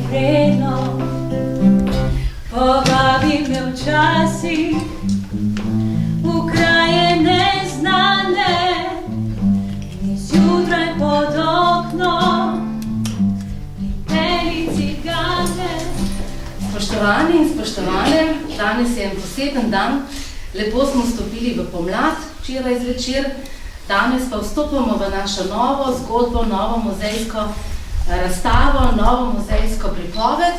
vredno, povabi me včasih v kraje neznane, in zjutraj pod oknom pripelji cigane. Spoštovani in spoštovane, danes je en poseben dan, lepo smo vstopili v pomlad, včeraj zvečer, danes pa vstopamo v našo novo zgodbo, novo muzejsko razstavo, novo muzejsko pripoved,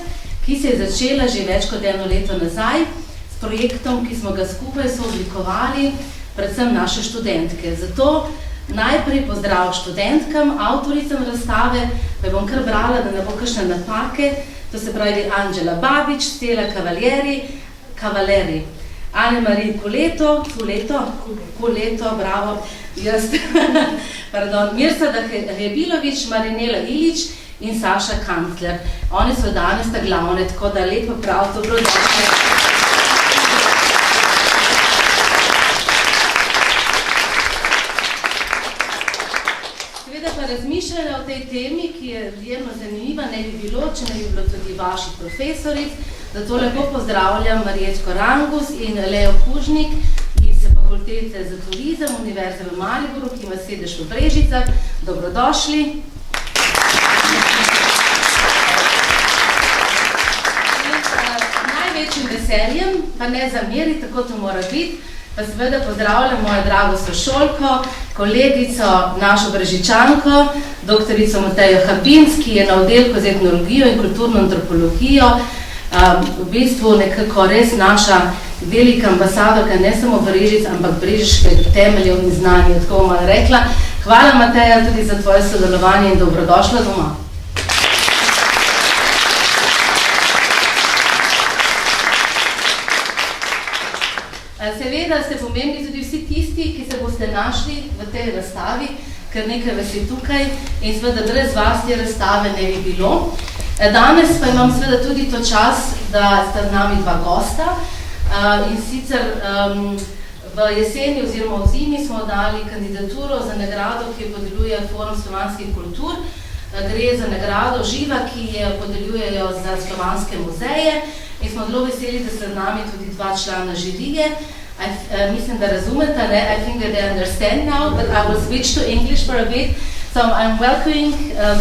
ki se je začela že več kot 1 leto nazaj s projektom, ki smo ga skupaj sooblikovali, predvsem naše študentke. Zato najprej pozdrav študentkam, avtoricam razstave, pa bom kar brala, da ne bo kakšne napake, to se pravi Anđela Babič, Stella Cavaleri, Anne-Marie Kuleto, bravo, jaz, pardon, Mirsada Hebilović, Marinela Ilić in Saša Kancler. Oni so danes ta glavne, tako da lepo prav, dobrodošli. Seveda pa razmišljala o tej temi, ki je izjemno zanimiva, ne bi bilo, če ne bi bilo tudi vaših profesoric. Zato lepo pozdravljam Marjetko Rangus in Leo Kužnik iz Fakultete za turizem Univerze v Mariboru, ki ima sedež v Brežicah. Dobrodošli. Največjim veseljem, pa ne zameri, tako to mora biti, pa seveda pozdravljam mojo drago sošolko, kolegico, našo Brežičanko, doktorico Matejo Habinc, ki je na oddelku za etnologijo in kulturno antropologijo, v bistvu nekako res naša velika ambasadorka, ne samo Brežic, ampak brežiških temeljev in znanja, tako bom malo rekla. Hvala, Mateja, tudi za tvoje sodelovanje in dobrodošla doma. Seveda ste pomembni tudi vsi tisti, ki se boste našli v tej razstavi, ker nekaj vas je tukaj in seveda brez vas te razstave ne bi bilo. Danes pa imam seveda tudi to čas, da sta z nami 2 gosta in sicer v jeseni oziroma v zimi smo dali kandidaturo za nagrado, ki jo podeljuje Forum slovanskih kultur. Gre za nagrado Živa, ki jo podeljujejo za slovanske muzeje in smo zelo veseli, da sta z nami tudi 2 člana žirije. Mislim, da razumete, ne? I think that they understand now, but I will switch to English for a bit. So I'm welcoming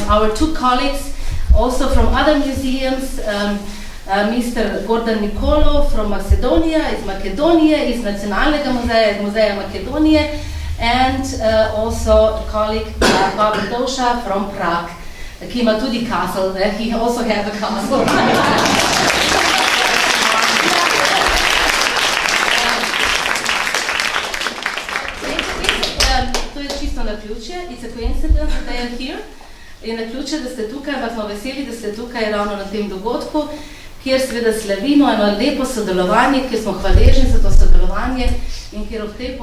our 2 colleagues also from other museums, Mr. Gordan Nikolo from Macedonia, iz Makedonije, iz Nacionalnega muzeja, iz Muzeja Makedonije, and also a colleague Pavel Dovša from Prague, ki ima tudi castle, he also has a castle. To je čisto naključje, it's a coincidence that they are here. Je naključje, da ste tukaj, ampak smo veseli, da ste tukaj ravno na tem dogodku, kjer seveda slavimo eno lepo sodelovanje, kjer smo hvaležni za to sodelovanje in kjer ob tej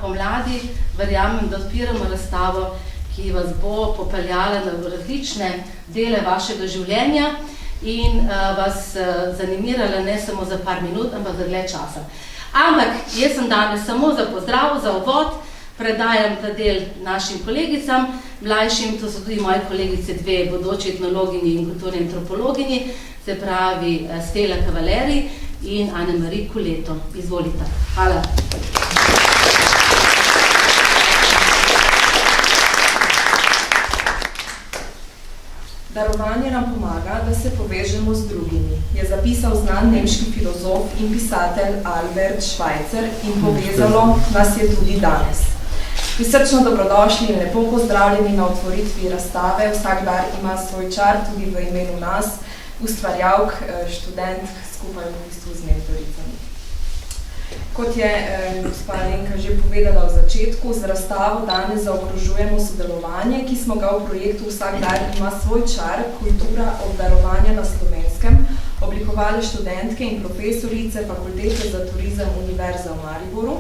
pomladi verjamem, da odpiramo razstavo, ki vas bo popeljala na različne dele vašega življenja in vas zanimirala ne samo za par minut, ampak za dlje časa. Ampak jaz sem danes samo za pozdrav, za uvod, predajam ta del našim kolegicam, mlajšim, to so tudi moje kolegice 2 bodoči etnologinji in kulturni antropologinji, se pravi Stella Cavaleri in Anne-Marie Kuleto. Izvolite. Hvala. Darovanje nam pomaga, da se povežemo z drugimi, je zapisal znan nemški filozof in pisatelj Albert Schweitzer in povezalo nas je tudi danes. Prisrčno dobrodošli in lepo pozdravljeni na otvoritvi razstave. Vsak dar ima svoj čar tudi v imenu nas, ustvarjalk, študentk, skupaj v bistvu z mentoricami. Kot je gospa Alenka že povedala v začetku, z razstavo danes zaokrožujemo sodelovanje, ki smo ga v projektu Vsak dar ima svoj čar, kultura obdarovanja na Slovenskem, oblikovali študentke in profesorice Fakultete za turizem Univerze v Mariboru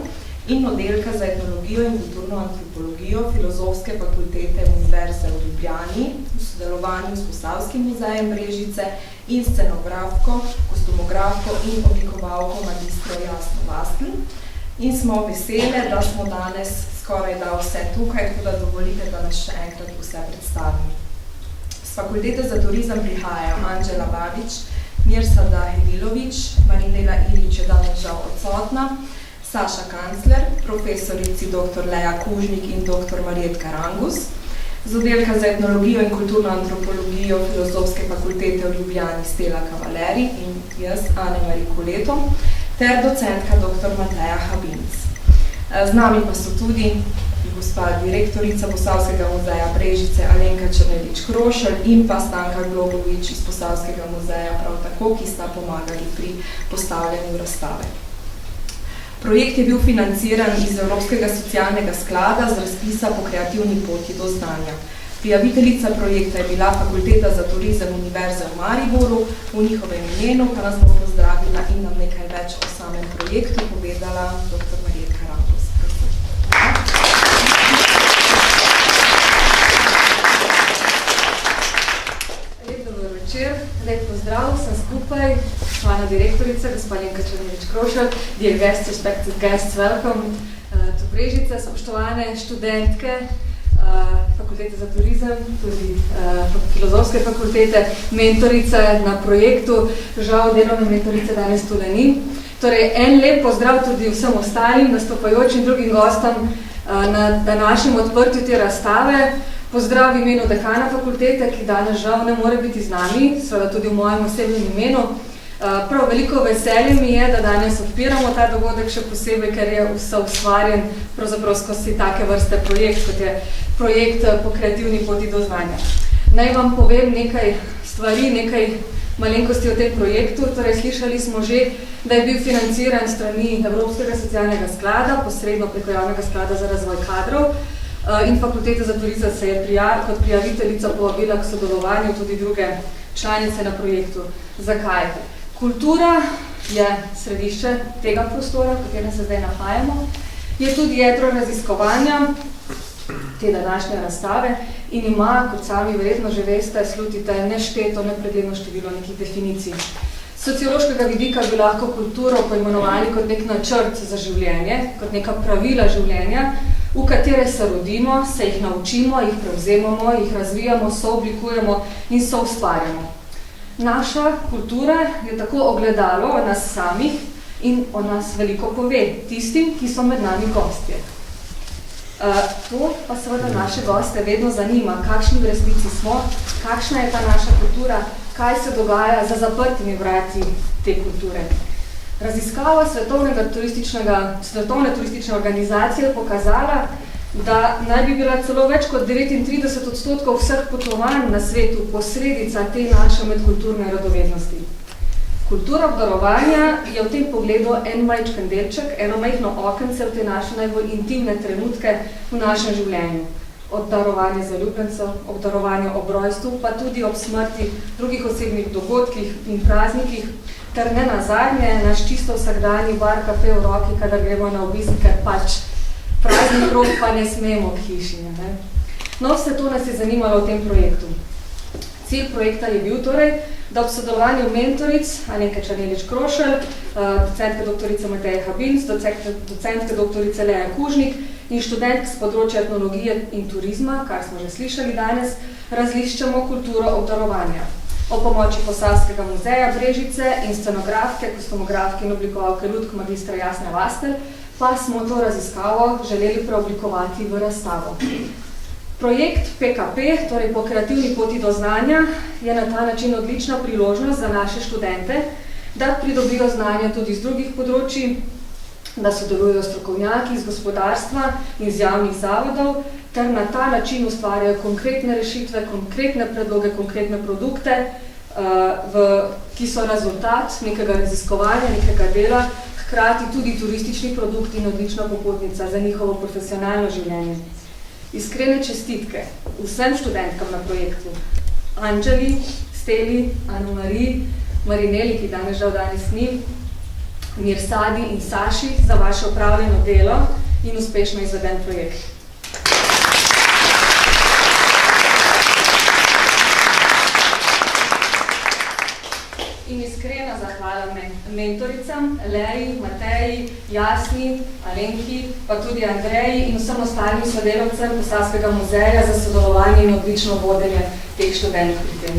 in oddelka za etnologijo in kulturno antropologijo Filozofske fakultete Univerze v Ljubljani v sodelovanju s Posavskim muzejem Brežice in scenografko, kostumografko in oblikovalko magistro Jasno Vastl. In smo vesele, da smo danes skoraj da vse tukaj, tako da dovolite, da nas še enkrat vse predstavim. Z fakultete za turizem prihajajo Anđela Babič, Mirsada Hedilović, Marinela Ilić je danes žal odsotna, Saša Kancler, profesorici dr. Leja Kužnik in dr. Marjetka Rangus, z oddelka za etnologijo in kulturno antropologijo Filozofske fakultete v Ljubljani Stela Kavaleri in jaz, Ane-Marie Koleto, ter docentka dr. Mateja Habinc. Z nami pa so tudi gospa direktorica Posavskega muzeja Brežice Alenka Černelič-Krošelj in pa Stanka Globovič iz Posavskega muzeja prav tako, ki sta pomagali pri postavljanju razstave. Projekt je bil financiran iz Evropskega socialnega sklada z razpisa po kreativni poti do znanja. Prijaviteljica projekta je bila Fakulteta za turizem Univerze v Mariboru, v njihovem imenu pa nas bo pozdravila in nam nekaj več o samem projektu povedala dr. Marjetka Rangus. Lep dober večer, lep pozdrav, sem skupaj, spoštovana direktorica, gospa Alenka Černelič-Krošelj, dear guests, respected guests, welcome to Brežice, spoštovane študentke Fakultete za turizem, tudi Filozofske fakultete, mentorice na projektu, žal delovne mentorice danes tule ni. Torej, en lep pozdrav tudi vsem ostalim nastopajočim drugim gostom na današnjem odprtju te razstave. Pozdrav v imenu dekana fakultete, ki danes žal ne more biti z nami, seveda tudi v mojem osebnem imenu. Prav veliko veselje mi je, da danes odpiramo ta dogodek, še posebej, ker je ustvarjen pravzaprav skozi take vrste projekt, kot je projekt po kreativni poti do znanja. Naj vam povem nekaj stvari, nekaj malenkosti o tem projektu. Torej, slišali smo že, da je bil financiran strani Evropskega socialnega sklada, posredno preko Javnega sklada za razvoj kadrov, in Fakulteta za turizem se je kot prijaviteljica povabila k sodelovanju tudi druge članice na projektu. Zakaj? Kultura je središče tega prostora, v katerem se zdaj nahajamo, je tudi jedro raziskovanja te današnje razstave in ima, kot sami verjetno že veste, slutite, nešteto, nepregledno število nekih definicij. Z sociološkega vidika bi lahko kulturo poimenovali kot nek načrt za življenje, kot neka pravila življenja, v katere se rodimo, se jih naučimo, jih prevzemamo, jih razvijamo, sooblikujemo in soustvarjamo. Naša kultura je tako ogledalo o nas samih in o nas veliko pove tistim, ki so med nami gostje. To pa seveda naše goste vedno zanima, kakšni v resnici smo, kakšna je ta naša kultura, kaj se dogaja za zaprtimi vrati te kulture. Raziskava Svetovne turistične organizacije je pokazala, da naj bi bila celo več kot 39% vseh potovanj na svetu posledica te naše medkulturne radovednosti. Kultura obdarovanja je v tem pogledu en majčken delček, eno majhno okence v te naše najbolj intimne trenutke v našem življenju. Obdarovanje zaljubljencev, obdarovanje ob rojstvu, pa tudi ob smrti, drugih osebnih dogodkih in praznikih, ter ne nazadnje naš čisto vsakdanji bar kafe v roki, kadar gremo na obisk, ker pač praznik rok pa ne smemo k hiši. Ne? No, vse to nas je zanimalo v tem projektu. Cilj projekta je bil torej, da ob sodelovanju mentoric Alenke Černelič-Krošelj, docentke doktorice Mateje Habinc, docentke doktorice Leja Kužnik in študentk z področja etnologije in turizma, kar smo že slišali danes, razliščamo kulturo obdarovanja. O pomoči Posavskega muzeja Brežice in scenografke, kostumografke in oblikovalke Lutk magistra Jasne Vastelj, pa smo to raziskavo želeli preoblikovati v razstavo. Projekt PKP, torej po kreativni poti do znanja, je na ta način odlična priložnost za naše študente, da pridobijo znanja tudi iz drugih področij, da sodelujejo strokovnjaki iz gospodarstva in iz javnih zavodov, ter na ta način ustvarjajo konkretne rešitve, konkretne predloge, konkretne produkte, ki so rezultat nekega raziskovanja, nekega dela, hkrati tudi turistični produkt in odlična popotnica za njihovo profesionalno življenje. Iskrene čestitke vsem študentkam na projektu, Anđeli, Steli, Ane-Marie, Marineli, ki danes žal danes ni, Mirsadi in Saši za vaše opravljeno delo in uspešno izveden projekt. In iskrena zahvala mentoricam, Leji, Mateji, Jasni, Alenki, pa tudi Andreji in vsem ostalim sodelavcem Posavskega muzeja za sodelovanje in odlično vodenje teh vseh študentov pri tem.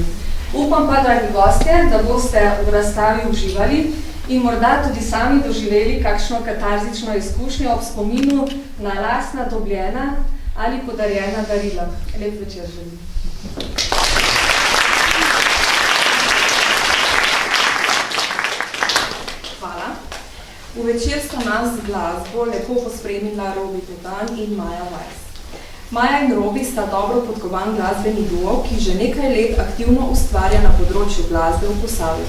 Upam pa, dragi gostje, da boste v razstavi uživali in morda tudi sami doživeli kakšno katarzično izkušnjo ob spominu na lastna dobljena ali podarjena darila. Lep večer želim. Hvala. V večer sta nas z glasbo lepo pospremila Robi Petan in Maja Weiss. Maja in Robi sta dobro podkovan glasbeni duo, ki že nekaj let aktivno ustvarja na področju glasbe v Posavju.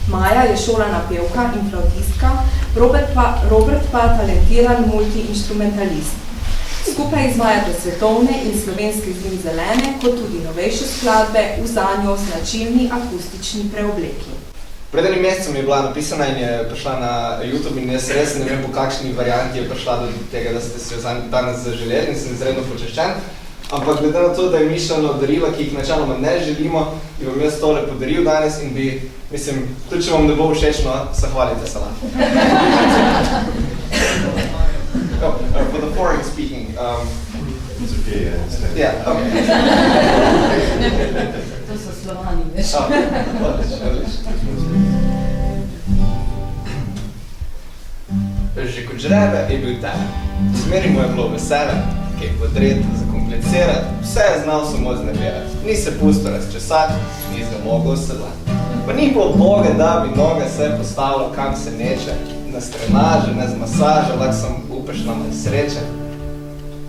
Maja je šolana pevka in flavtistka, Robert pa talentiran multiinstrumentalist. Skupaj izvajate svetovne in slovenske zim zelene, kot tudi novejše skladbe v zanjo značilni akustični preobleki. Pred enim mesecem je bila napisana in je prišla na YouTube in jaz res ne vem, po kakšni varianti je prišla do tega, da ste se jo danes zaželeli in sem izredno počaščen. Ampak glede na to, da je mišljeno darila, ki jih načeloma ne želimo, bi vam jaz tole podaril danes in bi, mislim, tudi če vam ne bo všečno, se hvalite se lahko. For the foreign speaking. It's okay, I understand. Yeah, okay. To so Slovani, veš. Že kot žrebe je bil ta. Zmeri mu je bilo vesele, ki je podred, zakomplicirati, vse je znal samo zneverati. Ni se pusto razčesati, ni se mogel sedlati. Pa ni bilo Boga, da bi noge se postavilo, kam se neče, na strenaže, ne z masaže, lahko sem upeš nam nesreče.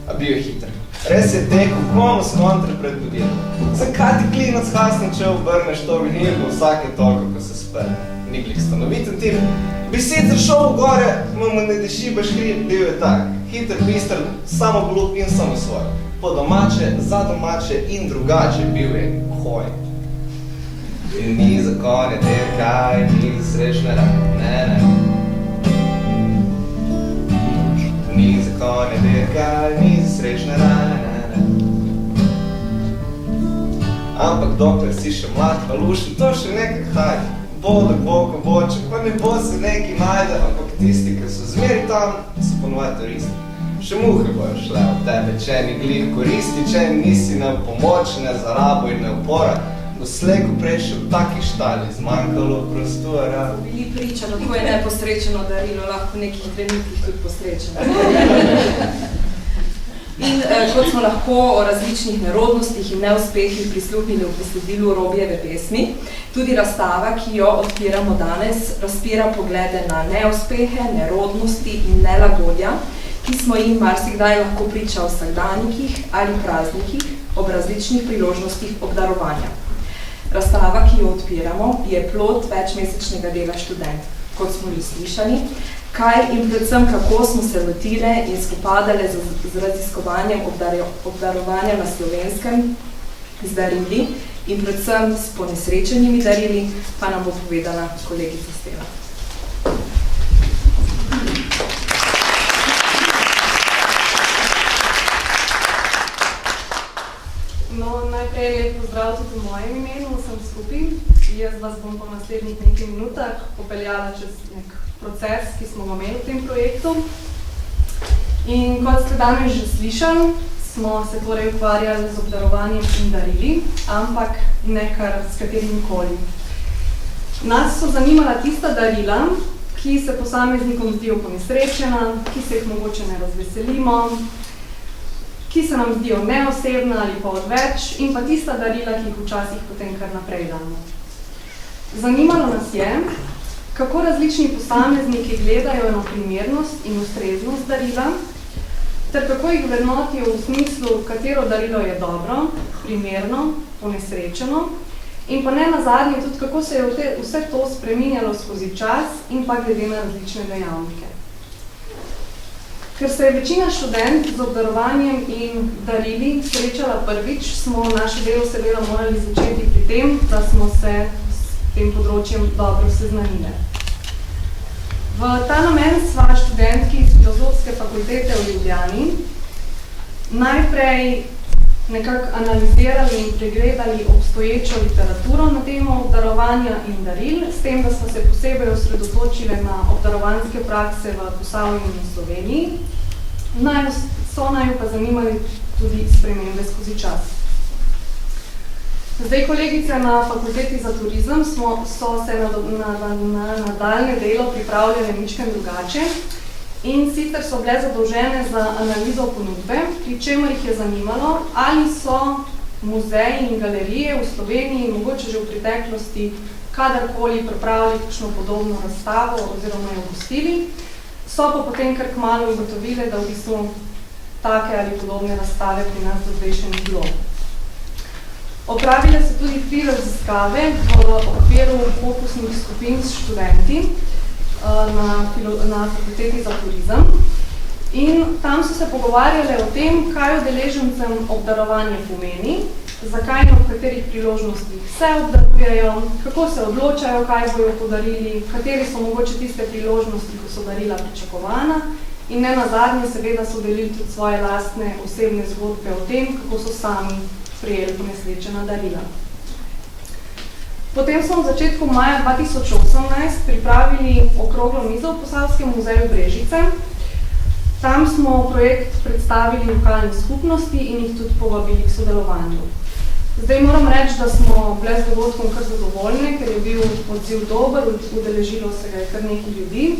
A bil je hiter. Res je tekel konus kontra pred budilom. Zakaj ti klinac hasno, če obrneš to vinilko vsake toliko, ko se sprne? Niglih stanoviten tip. Bi sicer šel v gore, mu ne deši baš hrib, bil je tak. Hiter, bister, samo glup in samo svoj. Po domače, za domače in drugače bil je hoj. In ni za konje dirkaj, ni za srečne raj, ne. Ni za konje dirkaj, ni za srečne raj, ne. Ampak dokler si še mlad, pa lušen, to še nekaj hajde. Bodo, ko boče, pa ne bo se neki najde, ampak tisti, ki so zmeri tam, so ponovati turisti. Še muhe bojo šle od tebe, če ni glih koristi, če nisi ne v pomoč, ne za rabo in ne upora. Doslej, ko prej še v taki štali zmanjkalo prostora. Bili priča, kako je neposrečeno darilo, lahko v nekih trenutkih tudi posrečeno. In kot smo lahko o različnih nerodnostih in neuspehih prisluhnili v besedilu Robijeve pesmi, tudi razstava, ki jo odpiramo danes, razpira poglede na neuspehe, nerodnosti in nelagodja, ki smo jim marsikdaj lahko priča o vsakdanjikih ali praznikih ob različnih priložnostih obdarovanja. Razstava, ki jo odpiramo, je plod večmesečnega dela študentov. Kot smo že slišali, kaj in predvsem kako smo se lotile in spopadale z raziskovanjem obdarovanja na Slovenskem z darili in predvsem s ponesrečenimi darili, pa nam bo povedala kolegica Stela. No, najprej lep pozdrav tudi v mojem imenu, sem Skupin. Jaz vas bom po naslednjih nekaj minutah popeljala čez nek proces, ki smo ga imeli v tem projektu. In kot ste danes že slišali, smo se torej ukvarjali z obdarovanjem in darili, ampak ne kar s katerim koli. Nas so zanimala tista darila, ki se posameznikom zdijo ponesrečena, ki se jih mogoče ne razveselimo, ki se nam zdijo neosebna ali pa odveč, in pa tista darila, ki jih včasih potem kar naprej damo. Zanimalo nas je, kako različni posamezniki gledajo na primernost in ustreznost darila, ter kako jih vrednotijo v smislu, katero darilo je dobro, primerno, ponesrečeno, in pa ne nazadnje tudi, kako se je vse to spreminjalo skozi čas in pa glede na različne dejavnike. Ker se je večina študent z obdarovanjem in darili srečala prvič, smo naše delo seveda morali začeti pri tem, da smo se s tem področjem dobro seznanile. V ta namen sva študentki iz Filozofske fakultete v Ljubljani najprej nekako analizirali in pregledali obstoječo literaturo na temo obdarovanja in daril, s tem, da smo se posebej osredotočile na obdarovanske prakse v Posavju in Sloveniji. So naju pa zanimali tudi spremembe skozi čas. Zdaj, kolegice na Fakulteti za turizem so se na nadaljne delo pripravljale ničkem drugače in sicer so bile zadolžene za analizo ponudbe, pri čemer jih je zanimalo, ali so muzeji in galerije v Sloveniji mogoče že v preteklosti kadarkoli pripravili kakšno podobno razstavo oziroma jo gostili, so pa potem kar kmalu ugotovile, da v bistvu take ali podobne razstave pri nas do zdaj še ni bilo. Opravile so tudi 3 raziskave v okviru fokusnih skupin s študenti na Fakulteti za turizem in tam so se pogovarjale o tem, kaj udeležencem obdarovanje pomeni, zakaj in ob katerih priložnostih se obdarujejo, kako se odločajo, kaj bojo podarili, kateri so mogoče tiste priložnosti, ko so darila pričakovana in ne nazadnje seveda so delili tudi svoje lastne osebne zgodbe o tem, kako so sami prijeli ponesrečena darila. Potem smo v začetku maja 2018 pripravili okroglo mizo v Posavskem muzeju Brežice. Tam smo projekt predstavili lokalni skupnosti in jih tudi povabili k sodelovanju. Zdaj moram reči, da smo bile z dogodkom kar zadovoljne, ker je bil odziv dober, udeležilo se ga je kar nekaj ljudi.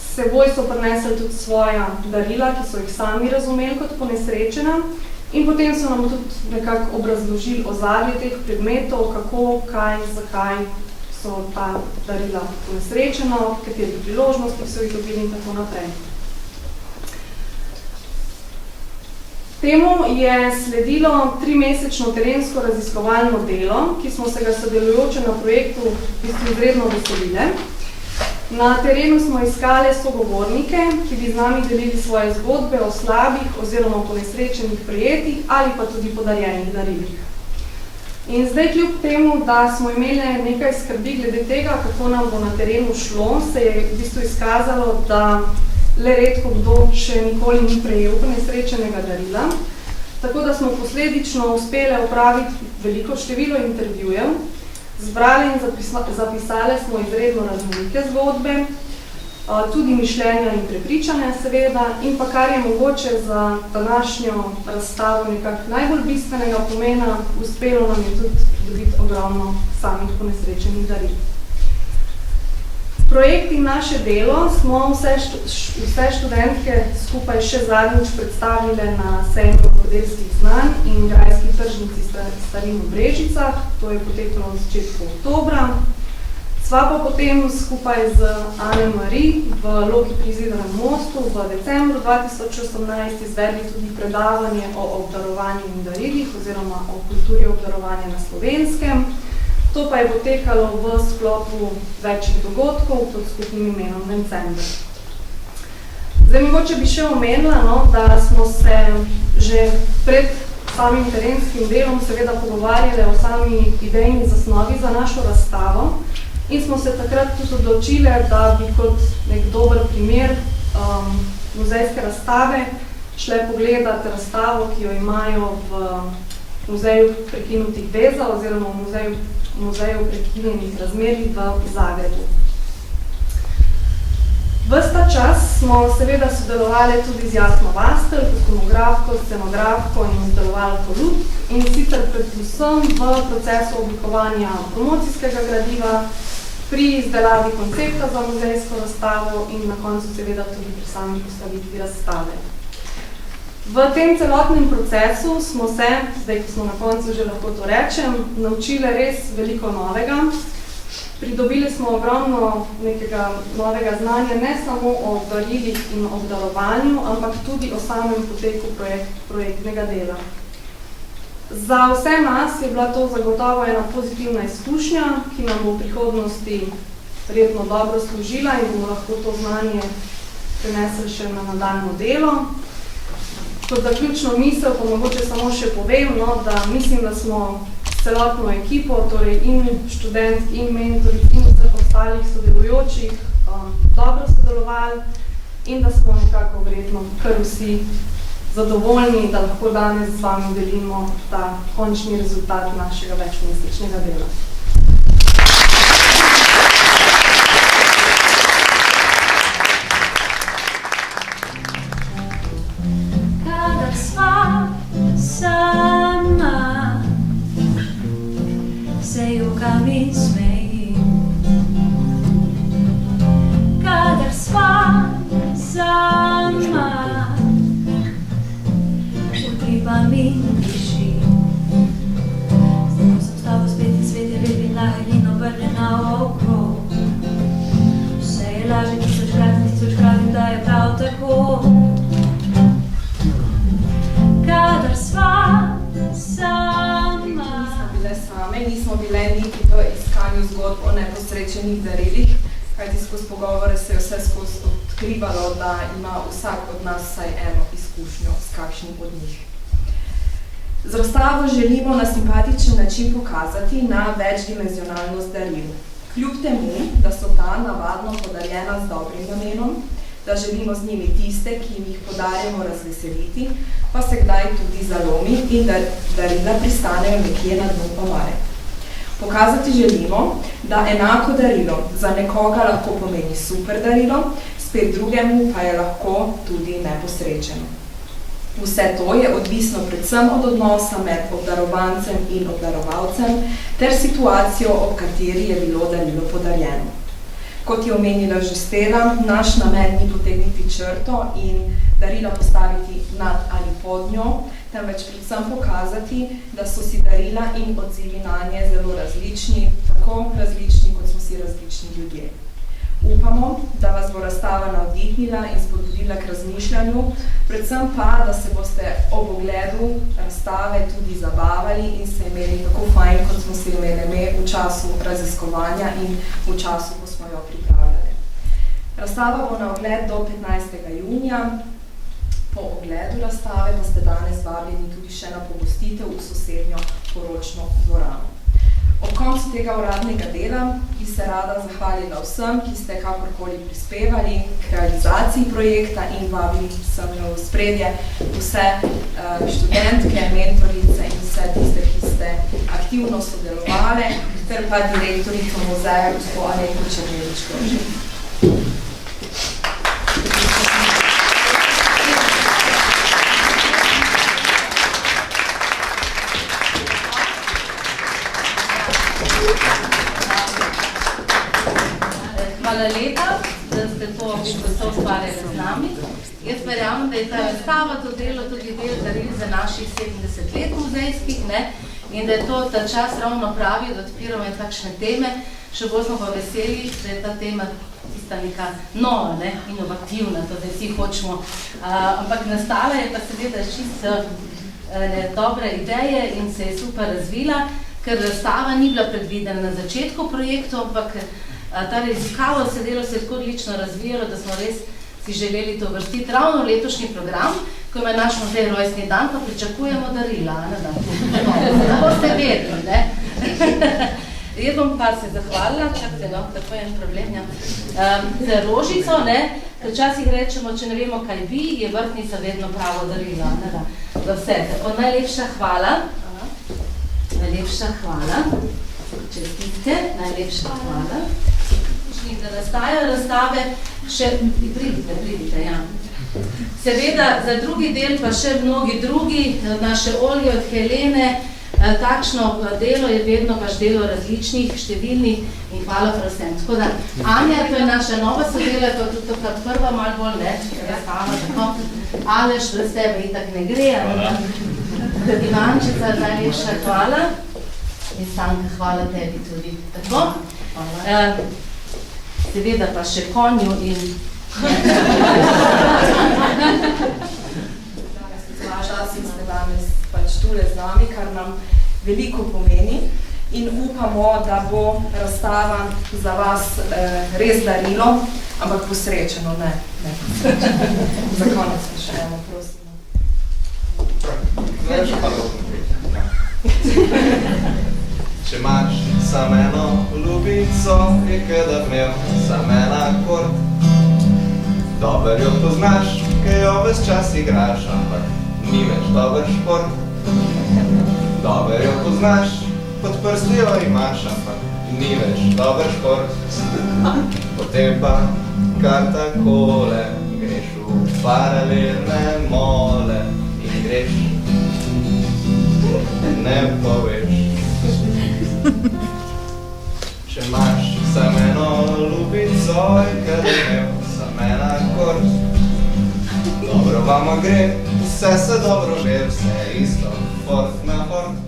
S seboj so prinesli tudi svoja darila, ki so jih sami razumeli kot ponesrečena. In potem so nam tudi nekako obrazložili ozadje teh predmetov, kako, kaj, zakaj so ta darila ponesrečena, kateri priložnosti so jih dobili in tako naprej. Temu je sledilo 3-mesečno terensko raziskovalno delo, ki smo se ga sodelujoče na projektu izredno veselile. Na terenu smo iskali sogovornike, ki bi z nami delili svoje zgodbe o slabih oziroma ponesrečenih prijetih ali pa tudi podarjenih darilih. In zdaj kljub temu, da smo imeli nekaj skrbi glede tega, kako nam bo na terenu šlo, se je v bistvu izkazalo, da le redko kdo še nikoli ni prejel ponesrečenega darila, tako da smo posledično uspeli opraviti veliko število intervjujev, zbrali in zapisali smo izredno raznolike zgodbe, tudi mišljenja in prepričanja seveda, in pa kar je mogoče za današnjo razstavo nekako najbolj bistvenega pomena, uspelo nam je tudi dobiti ogromno samih ponesrečenih daril. Projekt in naše delo smo vse študentke skupaj še zadnjič predstavile na sejmu rokodelskih znanj in grajski tržnici starin v Brežicah, to je poteklo v začetku oktobra. Sva pa potem skupaj z Anne-Marie v Loki pri Zidanem mostu v decembru 2018 izvedli tudi predavanje o obdarovanju in darilih oziroma o kulturi obdarovanja na Slovenskem. To pa je potekalo v sklopu večjih dogodkov pod skupnim imenom December. Zdaj, mogoče bi še omenila, da smo se že pred samim terenskim delom seveda pogovarjali o sami idejni zasnovi za našo razstavo in smo se takrat tudi odločili, da bi kot nek dober primer muzejske razstave šle pogledati razstavo, ki jo imajo v Muzeju prekinutih veza oziroma v Muzeju prekinjenih razmerij v Zagrebu. Ves ta čas smo seveda sodelovali tudi z Jasno Vastel, kostumografko, scenografko in izdelovalko Lut in sicer predvsem v procesu oblikovanja promocijskega gradiva, pri izdelavi koncepta za muzejsko razstavo in na koncu seveda tudi pri sami postavitvi razstave. V tem celotnem procesu smo se, zdaj ko smo na koncu že lahko to rečem, naučili res veliko novega. Pridobili smo ogromno nekega novega znanja, ne samo o darilih in obdarovanju, ampak tudi o samem poteku projektnega dela. Za vse nas je bila to zagotovo ena pozitivna izkušnja, ki nam bo v prihodnosti verjetno dobro služila in bomo lahko to znanje prenesli še na nadaljnje delo. Kot zaključno misel pa mogoče samo še povem, da mislim, da smo celotno ekipo, torej in študent, in mentori, in vseh ostalih sodelujočih dobro sodelovali in da smo nekako verjetno kar vsi zadovoljni, da lahko danes z vami delimo ta končni rezultat našega večmesečnega dela. Sva sama pisanju zgodb o neposrečenih darilih, kajti skozi pogovore se je vse skozi odkrivalo, da ima vsak od nas vsaj eno izkušnjo s kakšnim od njih. Z razstavo želimo na simpatičen način pokazati na večdimenzionalnost daril. Kljub temu, da so ta navadno podarjena z dobrim namenom, da želimo z njimi tiste, ki jim jih podarjamo, razveseliti, pa se kdaj tudi zalomi in darila pristanejo nekje na dnu omare. Pokazati želimo, da enako darilo za nekoga lahko pomeni super darilo, spet drugemu pa je lahko tudi neposrečeno. Vse to je odvisno predvsem od odnosa med obdarovancem in obdarovalcem ter situacijo, ob kateri je bilo darilo podarjeno. Kot je omenila že Stela, naš namen ni potegniti črto in darila postaviti nad ali pod njo, temveč predvsem pokazati, da so si darila in odzivi nanje zelo različni, tako različni, kot smo si različni ljudje. Upamo, da vas bo razstava navdihnila in spodbudila k razmišljanju, predvsem pa, da se boste ob ogledu razstave tudi zabavali in se imeli tako fajn, kot smo se imeli me v času raziskovanja in v času, ko smo jo pripravljali. Razstava bo na ogled do 15. junija. Po ogledu razstave pa ste danes vabljeni tudi še na pogostitev v sosednjo poročno dvorano. Ob koncu tega uradnega dela bi se rada zahvalila vsem, ki ste kakorkoli prispevali k realizaciji projekta in vabili sem v spredje vse študentke, mentorice in vse tiste, ki ste aktivno sodelovali, ter pa direktorico muzeja, gospod Alenko Černevič-Krošek. Hvala lepa, da ste to ustvarjali z nami. Jaz verjamem, da je ta razstava to delo tudi del daril za naših 70 let muzejskih, in da je to ta čas ravno pravi, da odpiramo takšne teme. Še bolj smo pa veseli, da je ta tema tista neka nova, inovativna, to da vsi hočemo. Ampak nastala je pa seveda čisto dobre ideje in se je super razvila, ker razstava ni bila predvidena na začetku projektu, ampak ta raziskava se delo se je tako odlično razvijalo, da smo res si želeli to vrstiti ravno v letošnji program, ko ima naš muzej rojstni dan, pa pričakujemo darila, da boste vedeli, Jaz bom pa se zahvalila, čakajte, tako je en problem, za rožico, ker včasih rečemo, če ne vemo, kaj bi, je vrtnica vedno pravo darila, za vse. Tako najlepša hvala, čestitke, najlepša hvala. Da nastajajo razstave, še pridite, ja. Seveda, za drugi del pa še mnogi drugi, naše Olje od Helene, takšno delo je vedno pač delo različnih, številnih in hvala vsem. Tako da, Anja, to je naša nova sodelavka, tudi tokrat prva malo bolj, razstava, tako. Aleš, brez tebe itak ne gre, Ivančica, najlepša hvala. In Stanka, hvala tebi tudi. Tako? Seveda pa še konju in... Včasih ste danes pač tule z nami, kar nam veliko pomeni in upamo, da bo razstava za vas res darilo, ampak posrečeno, ne posrečeno. Za konec pa še eno, prosimo. Najlepša hvala. Če imaš samo eno ljubico, je kada imel samo en akord. Dober jo poznaš, kaj jo ves čas igraš, ampak ni več dober šport. Dober jo poznaš, pod prsti jo imaš, ampak ni več dober šport. Potem pa kar takole greš v paralelne mole in greš, ne poveš. Če imaš samo eno ljubico, je kada imel samo en akord. Dobro vama gre, vse se dobro ve, vse isto, fort na fort.